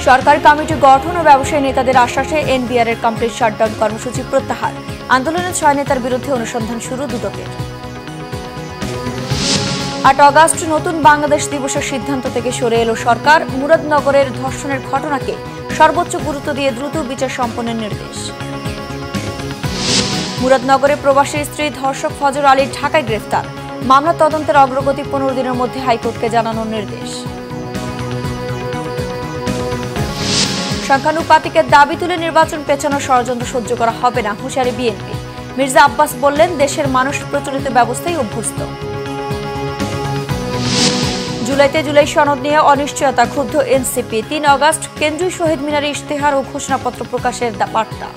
সরকারি কমিটি গঠন ও ব্যবসায়ী নেতাদের আশ্বাসে এনবিআর এর কমপ্লিট শাটডাউন কর্মসূচি প্রত্যাহার। আন্দোলনের 6 নেতার বিরুদ্ধে অনুসন্ধান শুরু দুদকের। 8 আগস্ট নতুন বাংলাদেশ দিবসের সিদ্ধান্ত থেকে সরে এলো সরকার। মুরাদনগরের ধর্ষণের ঘটনাকে সর্বোচ্চ গুরুত্ব দিয়ে দ্রুত বিচার সম্পন্নের নির্দেশ। মুরাদনগরে প্রবাসী স্ত্রী ধর্ষক ফজর আলী ঢাকায় গ্রেফতার। মামলা তদন্তের অগ্রগতি 15 দিনের মধ্যে হাইকোর্টকে জানানোর নির্দেশ। সংখ্যানুপাতিকের দাবি তুলে নির্বাচন পেছানোর ষড়যন্ত্র সহ্য করা হবে না, হুঁশিয়ারি বিএনপি। মির্জা আব্বাস বললেন, দেশের মানুষ প্রচলিত ব্যবস্থায় অভ্যস্ত। জুলাই সনদ নিয়ে অনিশ্চয়তা, ক্ষুব্ধ এনসিপি। 3 আগস্ট কেন্দ্রীয় শহীদ মিনারে ইশতেহার ও ঘোষণাপত্র প্রকাশের বার্তা।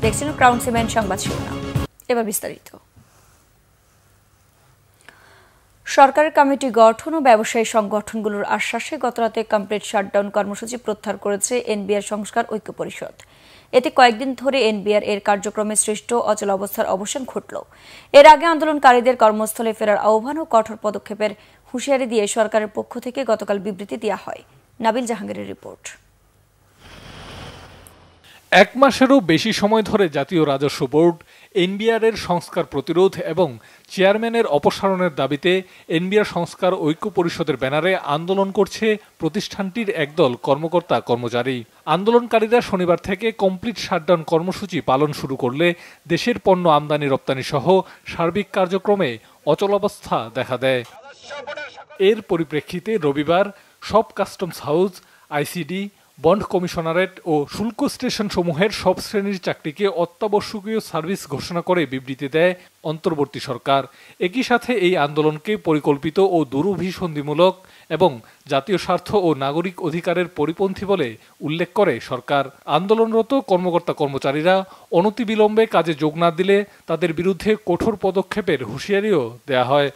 দেখছেন ক্রাউন সিমেন্ট সংবাদ শিরোনাম। এবার বিস্তারিত। সরকারের কমিটি গঠন ও ব্যবসায়ী সংগঠনগুলোর আশ্বাসে গতরাতে কমপ্লিট শাটডাউন কর্মসূচি প্রত্যাহার করেছে এনবিআর সংস্কার ঐক্য পরিষদ। এতে কয়েকদিন ধরে এনবিআর এর কার্যক্রমে সৃষ্ট অচল অবস্থার অবসান ঘটল। এর আগে আন্দোলনকারীদের কর্মস্থলে ফেরার আহ্বান ও কঠোর পদক্ষেপের হুঁশিয়ারি দিয়ে সরকারের পক্ষ থেকে গতকাল বিবৃতি দেওয়া হয়। নাবিল জাহাঙ্গীরের রিপোর্ট। 1 মাসেরও বেশি সময় ধরে জাতীয় রাজস্ব বোর্ড এনবিআর এর সংস্কার প্রতিরোধ এবং চেয়ারম্যানের অপসারণের দাবিতে এনবিআর সংস্কার ঐক্য পরিষদের ব্যানারে আন্দোলন করছে প্রতিষ্ঠানটির একদল কর্মকর্তা কর্মচারী। আন্দোলনকারীরা শনিবার থেকে কমপ্লিট শাটডাউন কর্মসূচি পালন শুরু করলে দেশের পণ্য আমদানি রপ্তানি সহ সার্বিক কার্যক্রমে অচলাবস্থা দেখা দেয়। এর পরিপ্রেক্ষিতে রবিবার সব customs house, ICD, bond commissionerate ও শুল্ক স্টেশন সমূহের সব শ্রেণীর চাকরিকে অত্যাবশ্যকীয় সার্ভিস ঘোষণা করে বিবৃতি দেয় অন্তর্বর্তী সরকার। একই সাথে এই আন্দোলনকে পরিকল্পিত ও দুরভিসন্ধিমূলক এবং জাতীয় স্বার্থ ও নাগরিক অধিকারের পরিপন্থী বলে উল্লেখ করে সরকার। আন্দোলনরত কর্মকর্তা কর্মচারীরা অনতিবিলম্বে কাজে যোগ না দিলে তাদের বিরুদ্ধে কঠোর পদক্ষেপের হুঁশিয়ারিও দেয়া হয়।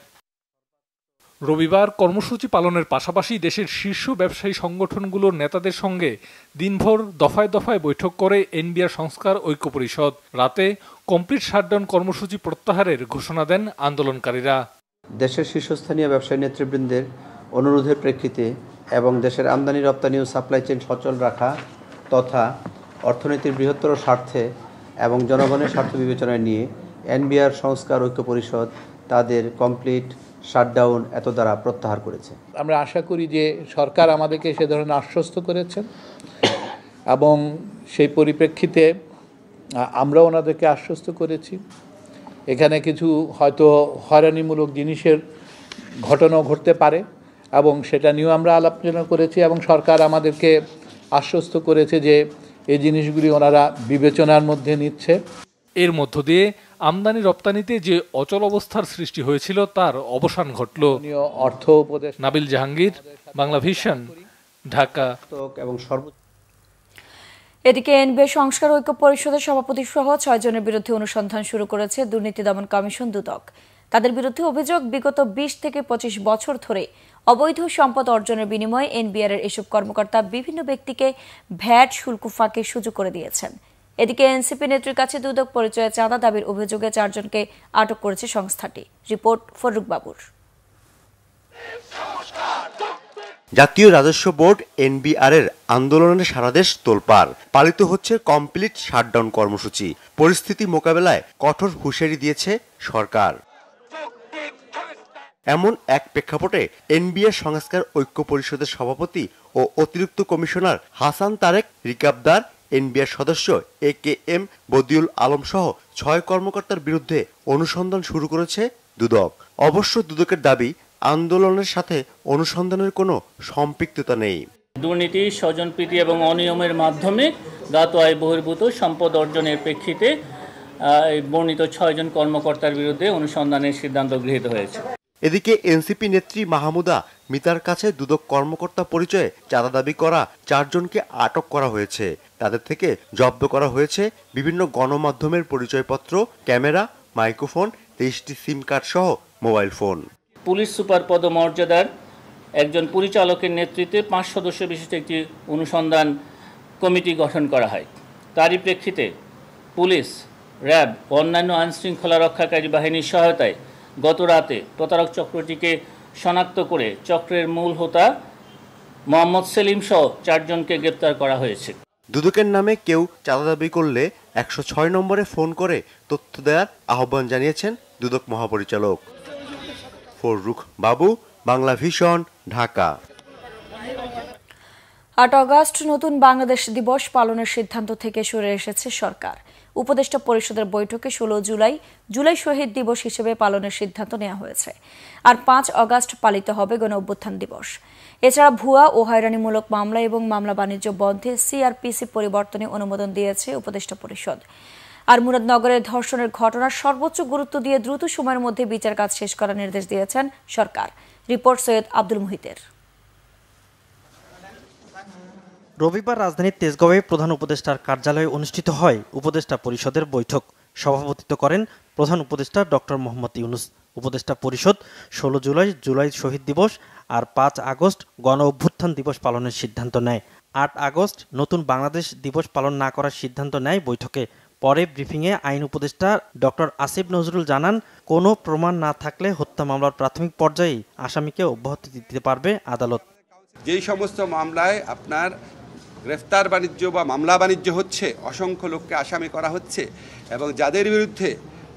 রবিবার কর্মসূচি পালনের পাশাপাশি দেশের শীর্ষ ব্যবসায়ী সংগঠনগুলোর নেতাদের সঙ্গে দিনভর দফায় দফায় বৈঠক করে এনবিআর সংস্কার ঐক্য পরিষদ। রাতে কমপ্লিট শাটডাউন কর্মসূচি প্রত্যাহারের ঘোষণা দেন আন্দোলনকারীরা। দেশের শীর্ষস্থানীয় ব্যবসায়ী নেতৃবৃন্দের অনুরোধের প্রেক্ষিতে এবং দেশের আমদানি রপ্তানি ও সাপ্লাই চেইন সচল রাখা তথা অর্থনীতির বৃহত্তর স্বার্থে এবং জনগণের স্বার্থ বিবেচনায় নিয়ে এনবিআর সংস্কার ঐক্য পরিষদ তাদের কমপ্লিট শাটডাউন এত দ্বারা প্রত্যাহার করেছে। আমরা আশা করি যে সরকার আমাদেরকে সে ধরনের আশ্বস্ত করেছেন এবং সেই পরিপ্রেক্ষিতে আমরা ওনাদেরকে আশ্বস্ত করেছি। এখানে কিছু হয়তো হয়রানিমূলক জিনিসের ঘটনাও ঘটতে পারে এবং সেটা নিয়েও আমরা আলোচনা করেছি এবং সরকার আমাদেরকে আশ্বস্ত করেছে যে এই জিনিসগুলি ওনারা বিবেচনার মধ্যে নিচ্ছে। এর মধ্য দিয়ে আমদানি রপ্তানিতে যে অচল অবস্থার সৃষ্টি হয়েছিল তার অবসান ঘটল। অর্থ উপদেশ নাবিল জাহাঙ্গীর, বাংলা ভিশন, ঢাকা। এদিকে এনবিআর সংস্কার ঐক্য পরিষদের সভাপতি সহ 6 জনের বিরুদ্ধে অনুসন্ধান শুরু করেছে দুর্নীতি দমন কমিশন দুদক। তাদের বিরুদ্ধে অভিযোগ, বিগত 20 থেকে 25 বছর ধরে অবৈধ সম্পদ অর্জনের বিনিময়ে এনবিআর এর এসব কর্মকর্তা বিভিন্ন ব্যক্তিকে ভ্যাট শুল্ক ফাঁকে সুযোগ করে দিয়েছেন। এদিকে এনসিপি নেত্রীর কাছে দুদক পরিচয়ে চাঁদা দাবির অভিযোগে 4 জনকে আটক করেছে সংস্থাটি। রিপোর্ট ফররুক বাবুর। জাতীয় রাজস্ব বোর্ড এনবিআর এর আন্দোলনে সারা দেশ তোলপাড়। পালিত হচ্ছে কমপ্লিট শাটডাউন কর্মসূচি। পরিস্থিতি মোকাবেলায় কঠোর হুঁশিয়ারি দিয়েছে সরকার। এমন এক প্রেক্ষাপটে এনবিআর সংস্কার ঐক্য পরিষদের সভাপতি ও অতিরিক্ত কমিশনার হাসান তারেক রিকাবদার, এনবিআর সদস্য AKM বদিউল আলম সহ 6 কর্মকর্তার বিরুদ্ধে অনুসন্ধান শুরু করেছে দুদক। অবশ্য দুদকের দাবি, আন্দোলনের সাথে অনুসন্ধানের কোনো সম্পৃক্ততা নেই। দুর্নীতি, স্বজনপ্রীতি এবং অনিয়মের মাধ্যমে জ্ঞাত আয় বহির্ভূত সম্পদ অর্জনের প্রেক্ষিতে বর্ণিত 6 জন কর্মকর্তার বিরুদ্ধে অনুসন্ধানের সিদ্ধান্ত গৃহীত হয়েছে। এদিকে এনসিপি নেত্রী মাহমুদা মিতার কাছে দুদক কর্মকর্তা পরিচয়ে চাঁদা দাবি করা 4 জনকে আটক করা হয়েছে। তাদের থেকে জব্দ করা হয়েছে বিভিন্ন গণমাধ্যমের পরিচয়পত্র, ক্যামেরা, মাইক্রোফোন, 23টি সিম কার্ড সহ মোবাইল ফোন। পুলিশ সুপার পদমর্যাদার একজন পরিচালকের নেতৃত্বে 5 সদস্য বিশিষ্ট একটি অনুসন্ধান কমিটি গঠন করা হয়। তারই প্রেক্ষিতে পুলিশ, র্যাব ও অন্যান্য আইনশৃঙ্খলা রক্ষাকারী বাহিনীর সহায়তায় গত রাতে প্রতারক চক্রটিকে শনাক্ত করে চক্রের মূল হোতা মোহাম্মদ সেলিম সহ 4 জনকে গ্রেপ্তার করা হয়েছে। দুদকের নামে কেউ চাঁদা দাবি করলে 106 নম্বরে ফোন করে তথ্য দেওয়ার আহ্বান জানিয়েছেন দুদক মহাপরিচালক। ফররুখ বাবু, বাংলা ভিশন, ঢাকা। 8 আগস্ট নতুন বাংলাদেশ দিবস পালনের সিদ্ধান্ত থেকে সরে এসেছে সরকার। উপদেষ্টা পরিষদের বৈঠকে 16 জুলাই শহীদ দিবস হিসেবে পালনের সিদ্ধান্ত নেওয়া হয়েছে। আর 5 আগস্ট পালিত হবে গণ অভ্যুত্থান দিবস। এছাড়া ভুয়া ও হয়রানিমূলক মামলা এবং মামলা বাণিজ্য বন্ধে সিআরপিসি পরিবর্তনে অনুমোদন দিয়েছে উপদেষ্টা পরিষদ। আর মুরাদনগরের ধর্ষণের ঘটনার সর্বোচ্চ গুরুত্ব দিয়ে দ্রুত সময়ের মধ্যে বিচার কাজ শেষ করার নির্দেশ দিয়েছেন সরকার। রিপোর্ট সৈয়দ আব্দুল মুহিতের। রবিবার রাজধানীর তেজগাঁওয়ে প্রধান উপদেষ্টার কার্যালয়ে অনুষ্ঠিত হয় উপদেষ্টা পরিষদের বৈঠক। সভাপতিত্ব করেন প্রধান উপদেষ্টা ডক্টর মোহাম্মদ ইউনুস। উপদেষ্টা পরিষদ 16 জুলাই শহীদ দিবস আর 5 আগস্ট গণ অভ্যুত্থান দিবস পালনের সিদ্ধান্ত নেয়। 8 আগস্ট নতুন বাংলাদেশ দিবস পালন না করার সিদ্ধান্ত নেয় বৈঠকে। পরে ব্রিফিংয়ে আইন উপদেষ্টা ডক্টর আসিফ নজরুল জানান, কোনো প্রমাণ না থাকলে হত্যা মামলার প্রাথমিক পর্যায়েই আসামিকে অব্যাহতি দিতে পারবে আদালত। যেই সমস্ত মামলায় আপনার গ্রেফতার বাণিজ্য বা মামলা বাণিজ্য হচ্ছে, অসংখ্য লোককে আসামি করা হচ্ছে এবং যাদের বিরুদ্ধে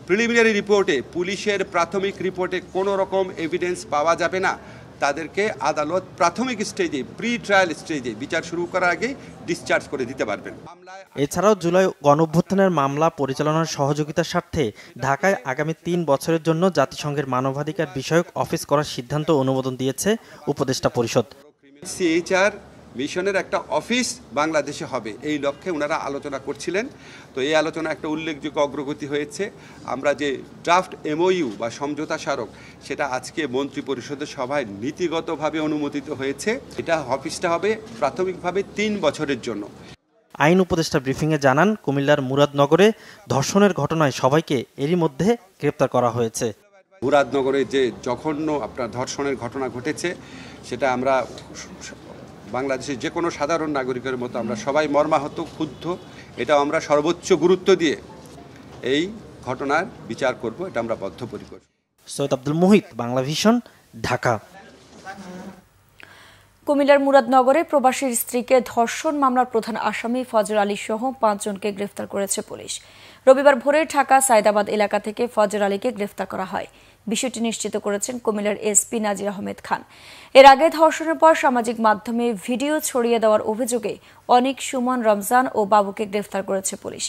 প্রিলিমিনারি রিপোর্টে, পুলিশের প্রাথমিক রিপোর্টে কোনো রকম এভিডেন্স পাওয়া যাবে না, তাদেরকে আদালত প্রাথমিক স্টেজে, প্রি ট্রায়াল স্টেজে বিচার শুরু করার আগে ডিসচার্জ করে দিতে পারবেন। এছাড়াও জুলাই গণঅভ্যুত্থানের মামলা পরিচালনার সহযোগিতার স্বার্থে ঢাকায় আগামী 3 বছরের জন্য জাতিসংঘের মানবাধিকার বিষয়ক অফিস করার সিদ্ধান্ত অনুমোদন দিয়েছে উপদেষ্টা পরিষদ। সিএইচআর মিশনের একটা অফিস বাংলাদেশে হবে, এই লক্ষ্যে ওনারা আলোচনা করছিলেন। তো এই আলোচনা একটা উল্লেখযোগ্য অগ্রগতি হয়েছে। আমরা যে ড্রাফট এমওইউ বা সমঝোতা স্মারক, সেটা আজকে মন্ত্রী পরিষদের সভায় নীতিগতভাবে অনুমোদিত হয়েছে। এটা অফিসটা হবে প্রাথমিকভাবে 3 বছরের জন্য। আইন উপদেষ্টা ব্রিফিংয়ে জানান, কুমিল্লার মুরাদনগরে ধর্ষণের ঘটনায় সবাইকে এরই মধ্যে গ্রেপ্তার করা হয়েছে। মুরাদনগরে যে জঘন্য আপনার ধর্ষণের ঘটনা ঘটেছে, সেটা আমরা বাংলাদেশের যে কোনো সাধারণ নাগরিকের মতো আমরা সবাই মর্মাহত, ক্ষুব্ধ। এটা আমরা সর্বোচ্চ গুরুত্ব দিয়ে এই ঘটনার বিচার করব, এটা আমরা বদ্ধপরিকর। সৈয়দ আব্দুল মুহিত, বাংলা ভিশন, ঢাকা। কুমিল্লার মুরাদনগরে প্রবাসীর স্ত্রীকে ধর্ষণ মামলার প্রধান আসামি ফজর আলী সহ 5 জনকে গ্রেফতার করেছে পুলিশ। রবিবার ভোরে ঢাকা সাইদাবাদ এলাকা থেকে ফজর আলীকে গ্রেফতার করা হয়। বিষয়টি নিশ্চিত করেছেন কুমিল্লার এসপি নাজির আহমেদ খান। এর আগে ধর্ষণের পর সামাজিক মাধ্যমে ভিডিও ছড়িয়ে দেওয়ার অভিযোগে অনিক, সুমন, রমজান ও বাবুকে গ্রেফতার করেছে পুলিশ।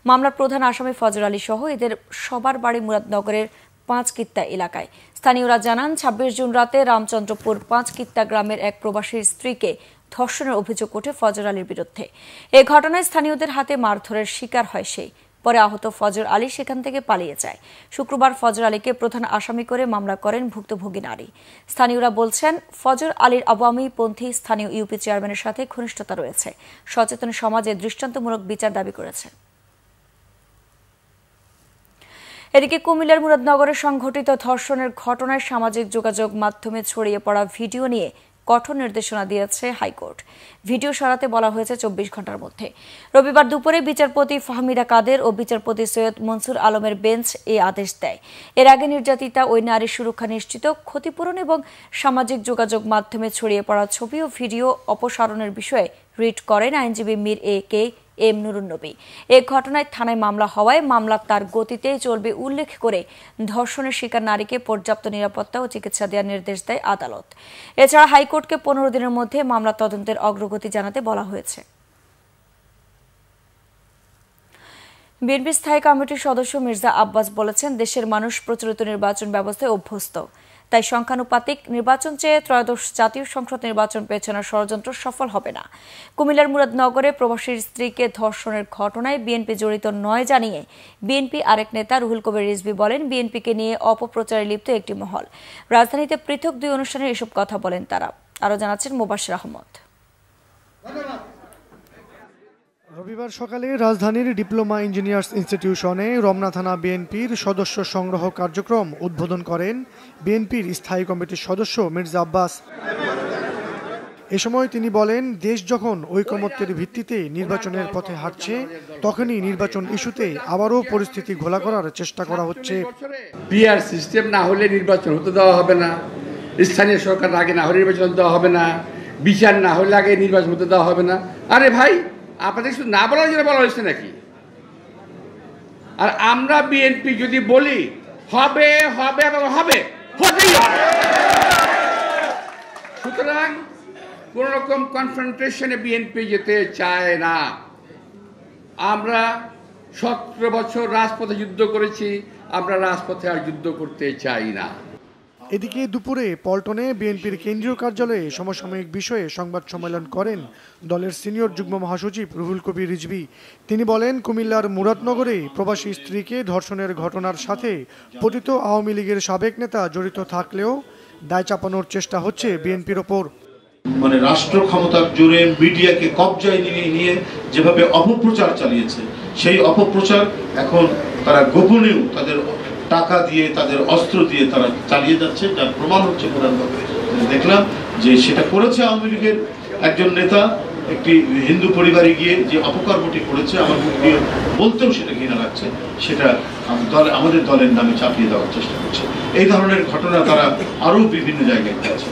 মামলার প্রধান আসামি ফজর আলী সহ এদের সবার বাড়ি মুরাদনগরের 5 কিত্তা এলাকায়। স্থানীয়রা জানান, 26 জুন রাতে রামচন্দ্রপুর 5 কিত্তা গ্রামের এক প্রবাসীর স্ত্রীকে ধর্ষণের অভিযোগ ওঠে ফজর আলীর বিরুদ্ধে। এই ঘটনায় স্থানীয়দের হাতে মারধরের শিকার হয় সেই। পরে আহত ফজর আলী সেখান থেকে পালিয়ে যায়। শুক্রবার ফজর আলীকে প্রধান আসামি করে মামলা করেন ভুক্তভোগী নারী। স্থানীয়রা বলছেন, ফজর আলীর আওয়ামীপন্থী স্থানীয় ইউপি চেয়ারম্যানের সাথে ঘনিষ্ঠতা রয়েছে। সচেতন সমাজে দৃষ্টান্তমূলক বিচার দাবি করেছে। এদিকে কুমিল্লার মুরাদনগরে সংঘটিত ধর্ষণের ঘটনায় সামাজিক যোগাযোগ মাধ্যমে ছড়িয়ে পড়া ভিডিও নিয়ে কঠোর নির্দেশনা দিয়েছে হাইকোর্ট। ভিডিও সরাতে বলা হয়েছে 24 ঘন্টার মধ্যে। রবিবার দুপুরে বিচারপতি ফাহমিদা কাদের ও বিচারপতি সৈয়দ মনসুর আলমের বেঞ্চ এই আদেশ দেয়। এর আগে নির্যাতিতা ওই নারীর সুরক্ষা নিশ্চিত, ক্ষতিপূরণ এবং সামাজিক যোগাযোগ মাধ্যমে ছড়িয়ে পড়া ছবি ও ভিডিও অপসারণের বিষয়ে রিট করেন আইনজীবী মীর এম নুরুন নবী। এই ঘটনায় থানায় মামলা হওয়ায় মামলা তার গতিতেই চলবে উল্লেখ করে ধর্ষণের শিকার নারীকে পর্যাপ্ত নিরাপত্তা ও চিকিৎসা দেওয়ার নির্দেশ দেয় আদালত। এছাড়া হাইকোর্টকে 15 দিনের মধ্যে মামলা তদন্তের অগ্রগতি জানাতে বলা হয়েছে। বিএনপি স্থায়ী কমিটির সদস্য মির্জা আব্বাস বলেছেন, দেশের মানুষ প্রচলিত নির্বাচন ব্যবস্থায় অভ্যস্ত, তাই সংখ্যানুপাতিক নির্বাচন চেয়ে ত্রয়োদশ জাতীয় সংসদ নির্বাচন পেছানোর ষড়যন্ত্র সফল হবে না। কুমিল্লার মুরাদনগরে প্রবাসীর স্ত্রীকে ধর্ষণের ঘটনায় বিএনপি জড়িত নয় জানিয়ে বিএনপি আরেক নেতা রুহুল কবির রিজভী বলেন, বিএনপিকে নিয়ে অপপ্রচারে লিপ্ত একটি মহল। রাজধানীতে পৃথক 2 অনুষ্ঠানে এসব কথা বলেন তারা। আরও জানাচ্ছেন মোবাশ্বের আহমদ। রবিবার সকালে রাজধানীর ডিপ্লোমা ইঞ্জিনিয়ার্স ইনস্টিটিউশনে রমনা থানা বিএনপির সদস্য সংগ্রহ কার্যক্রম উদ্বোধন করেন বিএনপির স্থায়ী কমিটির সদস্য মির্জা আব্বাস। এ সময় তিনি বলেন, দেশ যখন ঐকমত্যের ভিত্তিতে নির্বাচনের পথে হাঁটছে, তখনই নির্বাচন ইস্যুতে আবারও পরিস্থিতি ঘোলা করার চেষ্টা করা হচ্ছে। পিআর সিস্টেম না হলে নির্বাচন হতে দেওয়া হবে না, স্থানীয় সরকার আগে না হলে নির্বাচন দেওয়া হবে না, বিচার না হলে আগে নির্বাচন হতে দেওয়া হবে না। আরে ভাই, আপনাদের শুধু না বলার জন্য বলা হয়েছে নাকি? আর আমরা বিএনপি যদি বলি হবে হবে এবং হবে, হতেই হবে। সুতরাং কোন রকম কনফ্রন্টেশনে বিএনপি যেতে চায় না। আমরা 17 বছর রাজপথে যুদ্ধ করেছি, আমরা রাজপথে আর যুদ্ধ করতে চাই না। এদিকে দুপুরে পল্টনে বিএনপির কেন্দ্রীয় কার্যালয়ে সমসাময়িক বিষয়ে সংবাদ সম্মেলন করেন দলের সিনিয়র যুগ্ম মহাসচিব রুহুল কবির রিজভী। তিনি বলেন, কুমিল্লার মুরাদনগরে প্রবাসী স্ত্রীকে ধর্ষণের ঘটনার সাথে পতিত আওয়ামী লীগের সাবেক নেতা জড়িত থাকলেও দায় চাপানোর চেষ্টা হচ্ছে বিএনপির ওপর। মানে রাষ্ট্র ক্ষমতার জোরে মিডিয়াকে কবজায় নিয়ে যেভাবে অপপ্রচার চালিয়েছে, সেই অপপ্রচার এখন তারা গোপনেও তাদের টাকা দিয়ে, তাদের অস্ত্র দিয়ে তারা চালিয়ে যাচ্ছে। যার প্রমাণ হচ্ছে প্রধানমন্ত্রী দেখলাম যে সেটা করেছে আওয়ামী লীগের একজন নেতা একটি হিন্দু পরিবারে গিয়ে যে অপকর্মটি করেছে, আমার বলতেও সেটা ঘৃণা লাগছে, সেটা আমাদের দলের নামে চাপিয়ে দেওয়ার চেষ্টা করছে। এই ধরনের ঘটনা তারা আরো বিভিন্ন জায়গায় করেছে।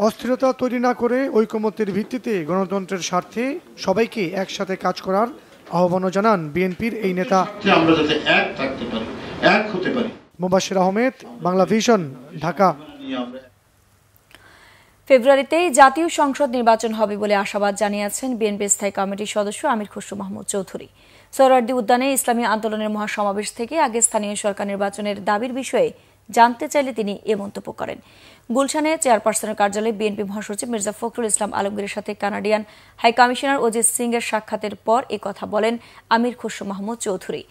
অস্থিরতা তৈরি না করে ঐকমত্যের ভিত্তিতে গণতন্ত্রের স্বার্থে সবাইকে একসাথে কাজ করার আহ্বানও জানান বিএনপির এই নেতা। আমরা যাতে এক থাকতে পারি, এক হতে পারি। মুবাশির আহমেদ, বাংলা ভিশন, ঢাকা। ফেব্রুয়ারিতেই জাতীয় সংসদ নির্বাচন হবে বলে আশাবাদ জানিয়েছেন বিএনপি স্থায়ী কমিটির সদস্য আমির খসরু মাহমুদ চৌধুরী। সোহরাওয়ার্দী উদ্যানে ইসলামী আন্দোলনের মহাসমাবেশ থেকে আগে স্থানীয় সরকার নির্বাচনের দাবির বিষয়ে জানতে চাইলে তিনি এ মন্তব্য করেন। গুলশানে চেয়ারপারসনের কার্যালয়ে বিএনপি মহাসচিব মির্জা ফখরুল ইসলাম আলমগীরের সাথে Canadian high commissioner Ajit Singh এর সাক্ষাতের পর কথা বলেন আমির খসরু মাহমুদ চৌধুরী।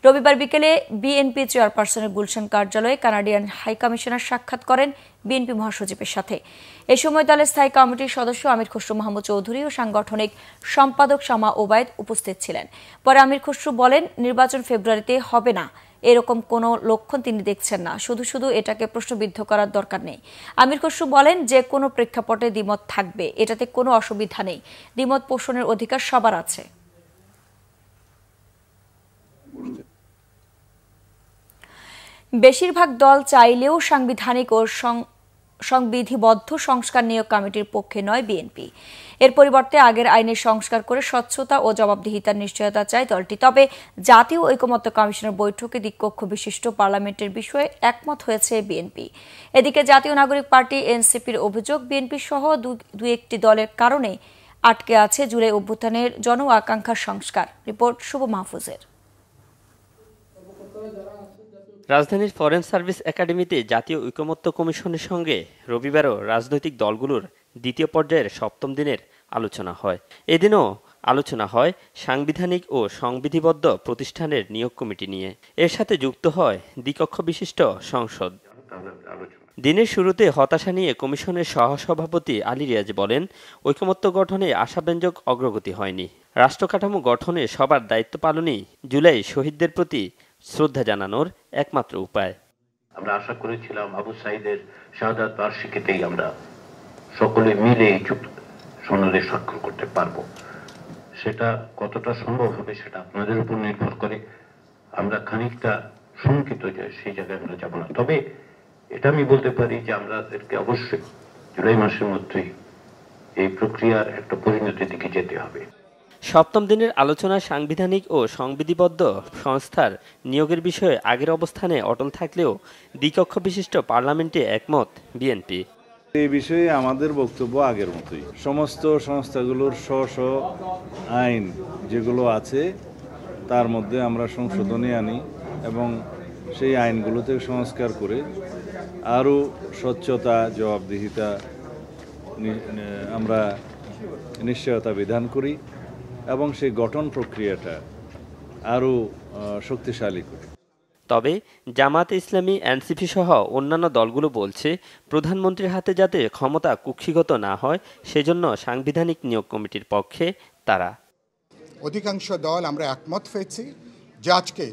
রবিবার বিকেলে বিএনপি চেয়ারপারসনের গুলশান কার্যালয়ে কানাডিয়ান হাই কমিশনার সাক্ষাৎ করেন বিএনপি মহাসচিবের সাথে। এ সময় দলের স্থায়ী কমিটির সদস্য আমির খসরু মাহমুদ চৌধুরী ও সাংগঠনিক সম্পাদক শামা ওবায়দ উপস্থিত ছিলেন। পরে আমির খসরু বলেন, নির্বাচন ফেব্রুয়ারিতে হবে না এরকম কোনো লক্ষণ তিনি দেখছেন না, শুধু এটাকে প্রশ্নবিদ্ধ করার দরকার নেই। আমির খসরু বলেন, যে কোনো প্রেক্ষাপটে দ্বিমত থাকবে, এটাতে কোনো অসুবিধা নেই, দ্বিমত পোষণের অধিকার সবার আছে। বেশিরভাগ দল চাইলেও সাংবিধানিক ও সংবিধিবদ্ধ সংস্কার নিয়োগ কমিটির পক্ষে নয় বিএনপি। এর পরিবর্তে আগের আইনের সংস্কার করে স্বচ্ছতা ও জবাবদিহিতার নিশ্চয়তা চায় দলটি। তবে জাতীয় ঐকমত্য কমিশনের বৈঠকে দ্বিকক্ষ বিশিষ্ট পার্লামেন্টের বিষয়ে একমত হয়েছে বিএনপি। এদিকে জাতীয় নাগরিক পার্টি এনসিপির অভিযোগ, বিএনপি সহ দুই একটি দলের কারণে আটকে আছে জুলাই অভ্যুত্থানের জন আকাঙ্ক্ষার সংস্কার। রিপোর্ট শুভ মাহফুজের। রাজধানীর ফরেন সার্ভিস একাডেমিতে জাতীয় ঐকমত্য কমিশনের সঙ্গে রবিবারও রাজনৈতিক দলগুলোর দ্বিতীয় পর্যায়ের সপ্তম দিনের আলোচনা হয়। এদিনও আলোচনা হয় সাংবিধানিক ও সংবিধিবদ্ধ প্রতিষ্ঠানের নিয়োগ কমিটি নিয়ে। এর সাথে যুক্ত হয় দ্বিকক্ষ বিশিষ্ট সংসদ। দিনের শুরুতে হতাশা নিয়ে কমিশনের সহসভাপতি আলী রিয়াজ বলেন, ঐকমত্য গঠনে আশাব্যঞ্জক অগ্রগতি হয়নি। রাষ্ট্রকাঠামো গঠনে সবার দায়িত্ব পালনই জুলাই শহীদদের প্রতি শ্রদ্ধা জানানোর একমাত্র উপায়। আমরা আশা করেছিলাম আবু সাঈদের শাহাদাত বার্ষিকীতেই আমরা সকলে মিলে এই সনদে স্বাক্ষর করতে পারবো। সেটা কতটা সম্ভব হবে সেটা আপনাদের উপর নির্ভর করে। আমরা খানিকটা শঙ্কিত যে সেই জায়গায় আমরা যাব না। তবে এটা আমি বলতে পারি যে আমাদেরকে অবশ্যই জুলাই মাসের মধ্যেই এই প্রক্রিয়ার একটা পরিণতির দিকে যেতে হবে। সপ্তম দিনের আলোচনায় সাংবিধানিক ও সংবিধিবদ্ধ সংস্থার নিয়োগের বিষয়ে আগের অবস্থানে অটল থাকলেও দ্বিকক্ষ বিশিষ্ট পার্লামেন্টে একমত বিএনপি। এই বিষয়ে আমাদের বক্তব্য আগের মতোই। সমস্ত সংস্থাগুলোর স্ব আইন যেগুলো আছে তার মধ্যে আমরা সংশোধনী আনি এবং সেই আইনগুলোতে সংস্কার করে আরও স্বচ্ছতা, জবাবদিহিতা আমরা নিশ্চয়তা বিধান করি এবং সেই গঠন প্রক্রিয়াটা আরও শক্তিশালী করি। তবে জামায়াতে ইসলামী, এনসিপি সহ অন্যান্য দলগুলো বলছে, প্রধানমন্ত্রীর হাতে যাতে ক্ষমতা কুক্ষিগত না হয় সেজন্য সাংবিধানিক নিয়োগ কমিটির পক্ষে তারা। অধিকাংশ দল আমরা একমত হয়েছি যে আজকে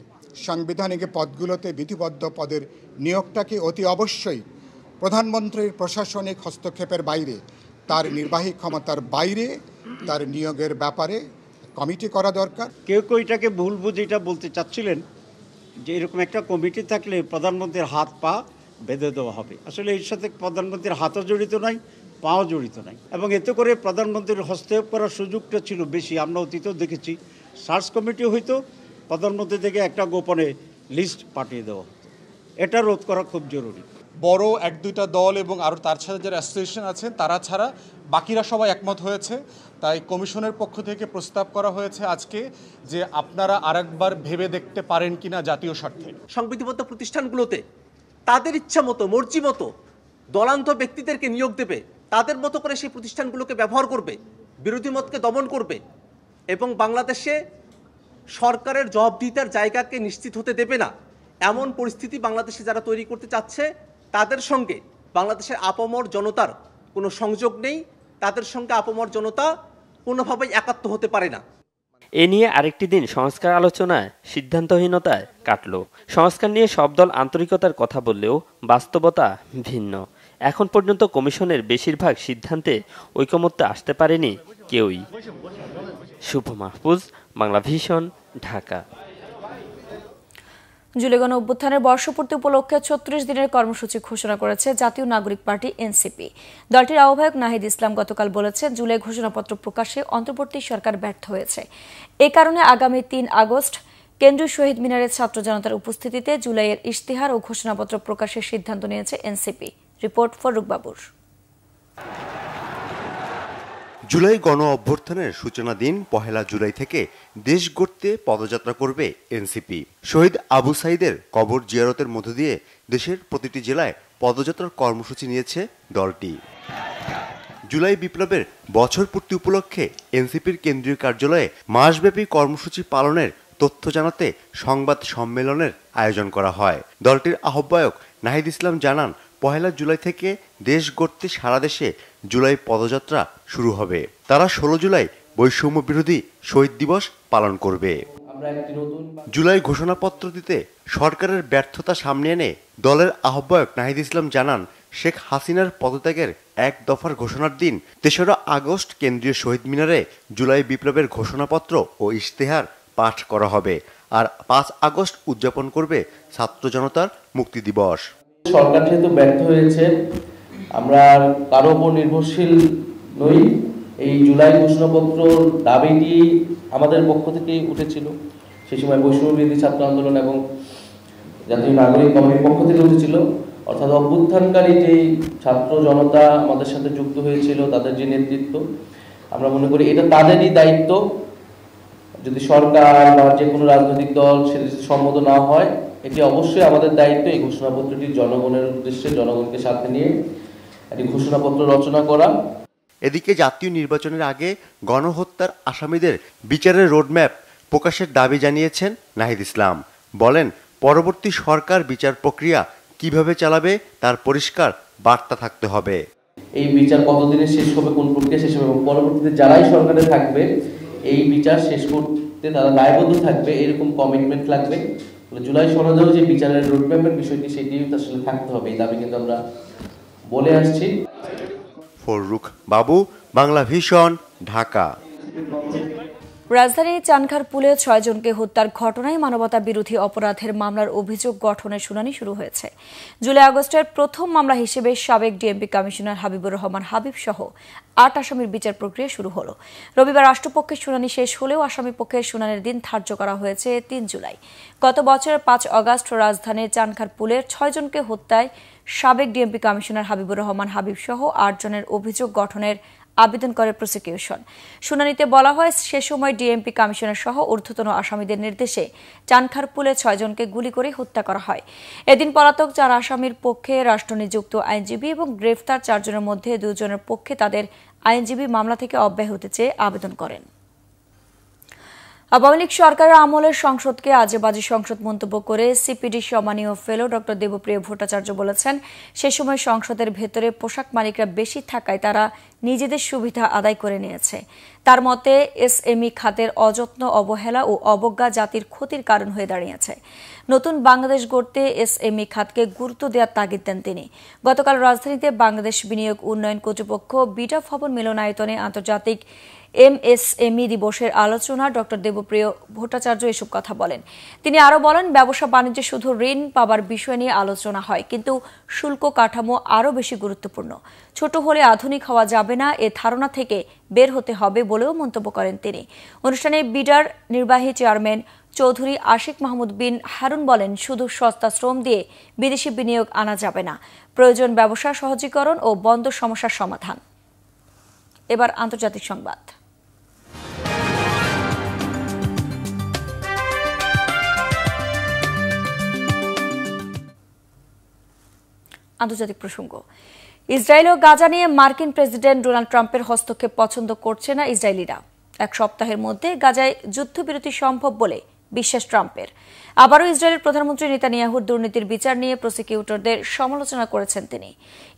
সাংবিধানিক পদগুলোতে বিধিবদ্ধ পদের নিয়োগটাকে অতি অবশ্যই প্রধানমন্ত্রীর প্রশাসনিক হস্তক্ষেপের বাইরে, তার নির্বাহী ক্ষমতার বাইরে তার নিয়োগের ব্যাপারে কমিটি করা দরকার। কেউ এটাকে ভুল বুঝে এটা বলতে চাচ্ছিলেন যে এরকম একটা কমিটি থাকলে প্রধানমন্ত্রীর হাত পা বেঁধে দেওয়া হবে। আসলে এর সাথে প্রধানমন্ত্রীর হাতও জড়িত নাই, পাও জড়িত নাই, এবং এতে করে প্রধানমন্ত্রীর হস্তক্ষেপ করার সুযোগটা ছিল বেশি। আমরা অতীতেও দেখেছি সার্চ কমিটি হইতো, প্রধানমন্ত্রী থেকে একটা গোপনে লিস্ট পাঠিয়ে দেওয়া হতো। এটা রোধ করা খুব জরুরি। বড় 1-2টা দল এবং আরও তার সাথে যারা অ্যাসোসিয়েশন আছেন তারা ছাড়া বাকিরা সবাই একমত হয়েছে। তাই কমিশনের পক্ষ থেকে প্রস্তাব করা হয়েছে আজকে যে আপনারা আরেকবার ভেবে দেখতে পারেন কিনা জাতীয় স্বার্থে সংবিধিবদ্ধ প্রতিষ্ঠানগুলোতে তাদের ইচ্ছা মতো মর্জি মতো দলান্ত ব্যক্তিদেরকে নিয়োগ দেবে, তাদের মতো করে সেই প্রতিষ্ঠানগুলোকে ব্যবহার করবে, বিরোধী মতকে দমন করবে এবং বাংলাদেশে সরকারের জবাবদিহিতার জায়গাকে নিশ্চিত হতে দেবে না, এমন পরিস্থিতি বাংলাদেশে যারা তৈরি করতে চাচ্ছে তাদের সঙ্গে বাংলাদেশের আপামর জনতার কোনো সংযোগ নেই। তাদের সঙ্গে আপামর জনতা কোনোভাবেই একাত্ম হতে পারে না। এ নিয়ে আরেকটি দিন সংস্কার আলোচনায় সিদ্ধান্তহীনতায় কাটল। সংস্কার নিয়ে সব দল আন্তরিকতার কথা বললেও বাস্তবতা ভিন্ন। এখন পর্যন্ত কমিশনের বেশিরভাগ সিদ্ধান্তে ঐকমত্যে আসতে পারেনি কেউই। শুভ মাহফুজ, বাংলা ভিশন, ঢাকা। জুলাই গণ অভ্যুত্থানের বর্ষপূর্তি উপলক্ষে ৩৬ দিনের কর্মসূচি ঘোষণা করেছে জাতীয় নাগরিক পার্টি এনসিপি। দলটির আহ্বায়ক নাহিদ ইসলাম গতকাল বলেছেন, জুলাই ঘোষণাপত্র প্রকাশে অন্তর্বর্তী সরকার ব্যর্থ হয়েছে। এ কারণে আগামী ৩ আগস্ট কেন্দ্রীয় শহীদ মিনারের ছাত্র জনতার উপস্থিতিতে জুলাইয়ের ইশতেহার ও ঘোষণাপত্র প্রকাশের সিদ্ধান্ত নিয়েছে এনসিপি। রিপোর্ট ফররুক বাবুর। জুলাই গণ অভ্যুত্থানের সূচনা দিন ১ জুলাই থেকে দেশ গড়তে পদযাত্রা করবে এনসিপি। শহীদ আবু সাইদের কবর জিয়ারতের মধ্য দিয়ে দেশের প্রতিটি জেলায় পদযাত্রার কর্মসূচি নিয়েছে দলটি। জুলাই বিপ্লবের বছর পূর্তি উপলক্ষে এনসিপির কেন্দ্রীয় কার্যালয়ে মাসব্যাপী কর্মসূচি পালনের তথ্য জানাতে সংবাদ সম্মেলনের আয়োজন করা হয়। দলটির আহ্বায়ক নাহিদ ইসলাম জানান, ১ জুলাই থেকে দেশ গড়তে সারা দেশে জুলাই পদযাত্রা শুরু হবে। তারা ১৬ জুলাই বৈষম্য বিরোধী শহীদ দিবস পালন করবে। জুলাই ঘোষণাপত্র দিতে সরকারের ব্যর্থতা সামনে এনে দলের আহ্বায়ক নাহিদ ইসলাম জানান, শেখ হাসিনার পদত্যাগের ১ দফার ঘোষণার দিন ৩রা আগস্ট কেন্দ্রীয় শহীদ মিনারে জুলাই বিপ্লবের ঘোষণাপত্র ও ইশতেহার পাঠ করা হবে, আর ৫ আগস্ট উদযাপন করবে ছাত্র জনতার মুক্তি দিবস। সরকার যেহেতু ব্যর্থ হয়েছে, আমরা কারো উপর নির্ভরশীল নই। এই জুলাই ঘোষণাপত্র দাবিটি আমাদের পক্ষ থেকেই উঠেছিল। সেই সময় বৈষম্য বিরোধী ছাত্র আন্দোলন এবং জাতীয় নাগরিক কমিটির পক্ষ থেকে উঠেছিল। অর্থাৎ অভ্যুত্থানকারী যে ছাত্র জনতা আমাদের সাথে যুক্ত হয়েছিল, তাদের যে নেতৃত্ব, আমরা মনে করি এটা তাদেরই দায়িত্ব। যদি সরকার বা যে কোনো রাজনৈতিক দল সেটা সম্মত না হয়, এটি অবশ্যই আমাদের দায়িত্ব এই ঘোষণাপত্রটি জনগণের উদ্দেশ্যে, জনগণকে সাথে নিয়ে একটি ঘোষণাপত্র রচনা করা। এদিকে জাতীয় নির্বাচনের আগে গণহত্যার আসামিদের বিচারের রোডম্যাপ প্রকাশের দাবি জানিয়েছেন নাহিদ ইসলাম। বলেন, পরবর্তী সরকার বিচার প্রক্রিয়া কিভাবে চালাবে তার পরিষ্কার বার্তা থাকতে হবে। এই বিচার কতদিনে শেষ হবে, কোন প্রক্রিয়া শেষ হবে এবং পরবর্তীতে যারাই সরকারে থাকবে এই বিচার শেষ করতে তারা দায়বদ্ধ থাকবে, এরকম কমিটমেন্ট লাগবে। জুলাই সনদেও যে বিচারের রোডম্যাপের বিষয়টি সেটি আসলে থাকতে হবে, এই দাবি কিন্তু আমরা বলে আসছি। ফররুক বাবু, বাংলা ভিশন, ঢাকা। রাজধানীর চানখারপুলে ৬ জনকে হত্যার ঘটনায় মানবতা বিরোধী অপরাধের মামলার অভিযোগ গঠনের শুনানি শুরু হয়েছে। জুলাই আগস্টের প্রথম মামলা হিসেবে সাবেক ডিএমপি কমিশনার হাবিবুর রহমান হাবিব সহ ৮ আসামির বিচার প্রক্রিয়া শুরু হলো। রবিবার রাষ্ট্রপক্ষের শুনানি শেষ হলেও আসামি পক্ষের শুনানির দিন ধার্য করা হয়েছে ৩ জুলাই। গত বছরের ৫ আগস্ট রাজধানীর চানখারপুলের ৬ জনকে হত্যায় সাবেক ডিএমপি কমিশনার হাবিবুর রহমান হাবিব সহ ৮ জনের অভিযোগ গঠনের আবেদন করে প্রসিকিউশন। শুনানিতে বলা হয়, সে সময় ডিএমপি কমিশনার সহ ঊর্ধ্বতন আসামিদের নির্দেশে চানখারপুলে ৬ জনকে গুলি করে হত্যা করা হয়। এদিন পলাতক ৪ আসামির পক্ষে রাষ্ট্রনিযুক্ত আইনজীবী এবং গ্রেফতার ৪ জনের মধ্যে ২ জনের পক্ষে তাদের আইনজীবী মামলা থেকে অব্যাহতি চেয়ে আবেদন করেন। আওয়ামী লীগ সরকারের আমলের সংসদকে আজেবাজে সংসদ মন্তব্য করে সিপিডি সম্মানীয় ফেলো ডক্টর দেবপ্রিয় ভট্টাচার্য বলেছেন, সে সময় সংসদের ভেতরে পোশাক মালিকরা বেশি থাকায় তারা নিজেদের সুবিধা আদায় করে নিয়েছে। তার মতে এসএমই খাতের অযত্ন, অবহেলা ও অবজ্ঞা জাতির ক্ষতির কারণ হয়ে দাঁড়িয়েছে। নতুন বাংলাদেশ গড়তে এসএমই খাতকে গুরুত্ব দেওয়ার তাগিদ দেন তিনি। গতকাল রাজধানীতে বাংলাদেশ বিনিয়োগ উন্নয়ন কর্তৃপক্ষ বিটা ভবন মিলনায়তনে আন্তর্জাতিক MSME দিবসের আলোচনা ডক্টর দেবপ্রিয় ভট্টাচার্য এসব কথা বলেন। তিনি আরও বলেন, ব্যবসা বাণিজ্যে শুধু ঋণ পাবার বিষয় নিয়ে আলোচনা হয়, কিন্তু শুল্ক কাঠামো আরও বেশি গুরুত্বপূর্ণ। ছোট হলে আধুনিক হওয়া যাবে না, এ ধারণা থেকে বের হতে হবে বলেও মন্তব্য করেন তিনি। অনুষ্ঠানে বিডার নির্বাহী চেয়ারম্যান চৌধুরী আশিক মাহমুদ বিন হারুন বলেন, শুধু সস্তা শ্রম দিয়ে বিদেশি বিনিয়োগ আনা যাবে না, প্রয়োজন ব্যবসা সহজীকরণ ও বন্দর সমস্যার সমাধান। এবার আন্তর্জাতিক সংবাদ। আন্তর্জাতিক প্রসঙ্গ। ইসরায়েল ও গাজা নিয়ে মার্কিন প্রেসিডেন্ট ডোনাল্ড ট্রাম্পের হস্তক্ষেপ পছন্দ করছে না ইসরায়েলিরা। এক সপ্তাহের মধ্যে গাজায় যুদ্ধবিরতি সম্ভব বলে বিশ্বাস ট্রাম্পের। আবারও ইসরায়েলের প্রধানমন্ত্রী নেতানিয়াহুর দুর্নীতির বিচার নিয়ে প্রসিকিউটরদের সমালোচনা করেছেন তিনি।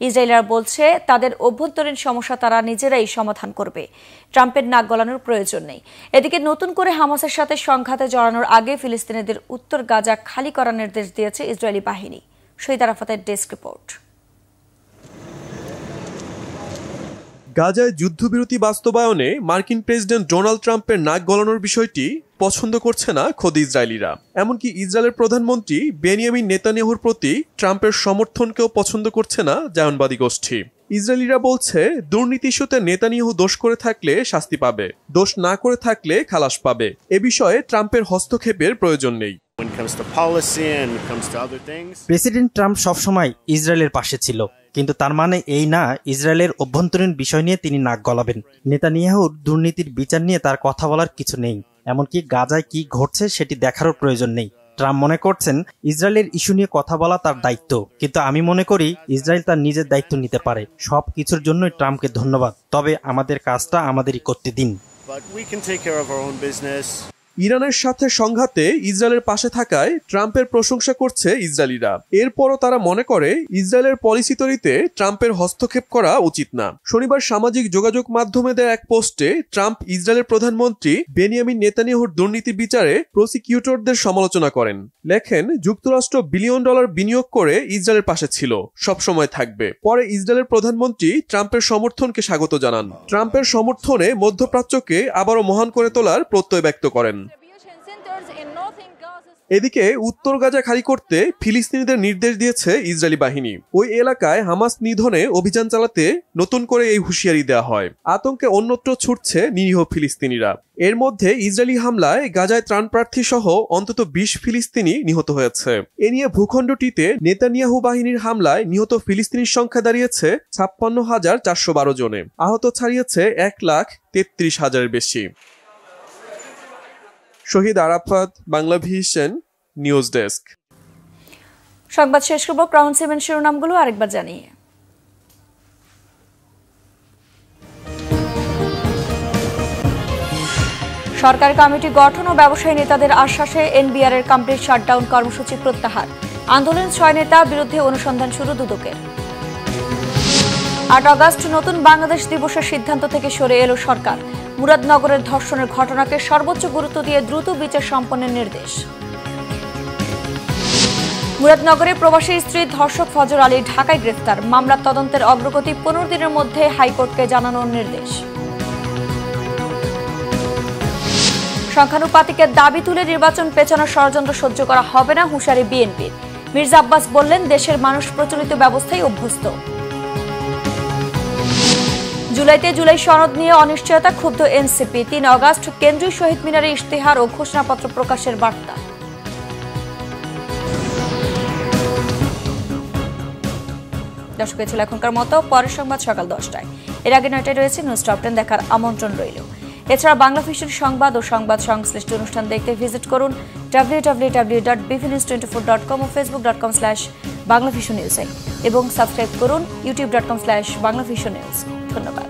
ইসরায়েলরা বলছে, তাদের অভ্যন্তরীণ সমস্যা তারা নিজেরাই সমাধান করবে, ট্রাম্পের নাক গলানোর প্রয়োজন নেই। এদিকে নতুন করে হামাসের সাথে সংঘাতে জড়ানোর আগে ফিলিস্তিনিদের উত্তর গাজা খালি করার নির্দেশ দিয়েছে ইসরায়েলি বাহিনী। শহীদ আরাফাতের ডেস্ক রিপোর্ট। গাজায় যুদ্ধবিরতি বাস্তবায়নে মার্কিন প্রেসিডেন্ট ডোনাল্ড ট্রাম্পের নাক গলানোর বিষয়টি পছন্দ করছে না খোদ ইসরায়েলিরা। এমনকি ইসরায়েলের প্রধানমন্ত্রী বেনিয়ামিন নেতানিয়াহুর প্রতি ট্রাম্পের সমর্থনকেও পছন্দ করছে না জায়নবাদী গোষ্ঠী। ইসরায়েলিরা বলছে, দুর্নীতি ইস্যুতে নেতানিয়াহু দোষ করে থাকলে শাস্তি পাবে, দোষ না করে থাকলে খালাস পাবে। এ বিষয়ে ট্রাম্পের হস্তক্ষেপের প্রয়োজন নেই। প্রেসিডেন্ট ট্রাম্প সবসময় ইসরায়েলের পাশে ছিল, কিন্তু তার মানে এই না ইসরায়েলের অভ্যন্তরীণ বিষয় নিয়ে তিনি নাক গলাবেন। নেতানিয়াহুর দুর্নীতির বিচার নিয়ে তার কথা বলার কিছু নেই, এমনকি গাজায় কি ঘটছে সেটি দেখারও প্রয়োজন নেই। ট্রাম্প মনে করছেন ইসরায়েলের ইস্যু নিয়ে কথা বলা তার দায়িত্ব, কিন্তু আমি মনে করি ইসরায়েল তার নিজের দায়িত্ব নিতে পারে। সব কিছুর জন্যই ট্রাম্পকে ধন্যবাদ, তবে আমাদের কাজটা আমাদেরই করতে দিন। ইরানের সাথে সংঘাতে ইসরায়েলের পাশে থাকায় ট্রাম্পের প্রশংসা করছে ইসরায়েলিরা। এরপরও তারা মনে করে ইসরায়েলের পলিসি তৈরিতে ট্রাম্পের হস্তক্ষেপ করা উচিত না। শনিবার সামাজিক যোগাযোগ মাধ্যমে দেয়া এক পোস্টে ট্রাম্প ইসরায়েলের প্রধানমন্ত্রী বেনিয়ামিন নেতানিয়াহুর দুর্নীতি বিচারে প্রসিকিউটরদের সমালোচনা করেন। লেখেন, যুক্তরাষ্ট্র $1 বিলিয়ন বিনিয়োগ করে ইসরায়েলের পাশে ছিল, সবসময় থাকবে। পরে ইসরায়েলের প্রধানমন্ত্রী ট্রাম্পের সমর্থনকে স্বাগত জানান। ট্রাম্পের সমর্থনে মধ্যপ্রাচ্যকে আবারও মহান করে তোলার প্রত্যয় ব্যক্ত করেন। এদিকে উত্তর গাজা খালি করতে ফিলিস্তিনিদের নির্দেশ দিয়েছে ইসরায়েলি বাহিনী। ওই এলাকায় হামাস নিধনে অভিযান চালাতে নতুন করে এই হুঁশিয়ারি দেওয়া হয়। আতঙ্কে অন্যত্র ছুটছে নিরীহ ফিলিস্তিনিরা। এর মধ্যে ইসরায়েলি হামলায় গাজায় ত্রাণপ্রার্থী সহ অন্তত 20 ফিলিস্তিনি নিহত হয়েছে। এ নিয়ে ভূখণ্ডটিতে নেতানিয়াহু বাহিনীর হামলায় নিহত ফিলিস্তিনির সংখ্যা দাঁড়িয়েছে 56,412 জনে। আহত ছাড়িয়েছে 1,33,000-এর বেশি। শহীদ আরাফাত, বাংলাভিশন নিউজ ডেস্ক। সংবাদ শেষ করব ক্রাউন সিমেন্ট শিরোনামগুলো আরেকবার জানিয়ে। সরকারি কমিটি গঠন ও ব্যবসায়ী নেতাদের আশ্বাসে এনবিআর এর কমপ্লিট শাটডাউন কর্মসূচি প্রত্যাহার। আন্দোলন 6 নেতা বিরুদ্ধে অনুসন্ধান শুরু দুদকের। 8 আগস্ট নতুন বাংলাদেশ দিবসের সিদ্ধান্ত থেকে সরে এলো সরকার। মুরাদনগরের ধর্ষণের ঘটনাকে সর্বোচ্চ গুরুত্ব দিয়ে দ্রুত বিচার সম্পন্নের নির্দেশ। মুরাদনগরে প্রবাসী স্ত্রী ধর্ষক ফজর আলী ঢাকায় গ্রেফতার। মামলার তদন্তের অগ্রগতি 15 দিনের মধ্যে হাইকোর্টকে জানানোর নির্দেশ। সংখ্যানুপাতিকের দাবি তুলে নির্বাচন পেছানোর ষড়যন্ত্র সহ্য করা হবে না, হুঁশিয়ারি বিএনপির। মির্জা আব্বাস বললেন, দেশের মানুষ প্রচলিত ব্যবস্থায় অভ্যস্ত। জুলাইতে জুলাই সনদ নিয়ে অনিশ্চয়তা, ক্ষুব্ধ এনসিপি। 3 আগস্ট কেন্দ্রীয় শহীদ মিনারে ইশতেহার ও ঘোষণাপত্র প্রকাশের বার্তা। দর্শক, ছিল এখনকার মতো। পরের সংবাদ সকাল 10টায়। এর আগে 9টায় রয়েছে নিউজ টপ 10 দেখার আমন্ত্রণ রইল। এছাড়া বাংলা ভিশন সংবাদ ও সংবাদ সংশ্লিষ্ট অনুষ্ঠান দেখতে ভিজিট করুন www.bvnews24.com ও facebook.com/banglavisionnews এবং সাবস্ক্রাইব করুন youtube.com/banglavisionnews। ধন্যবাদ।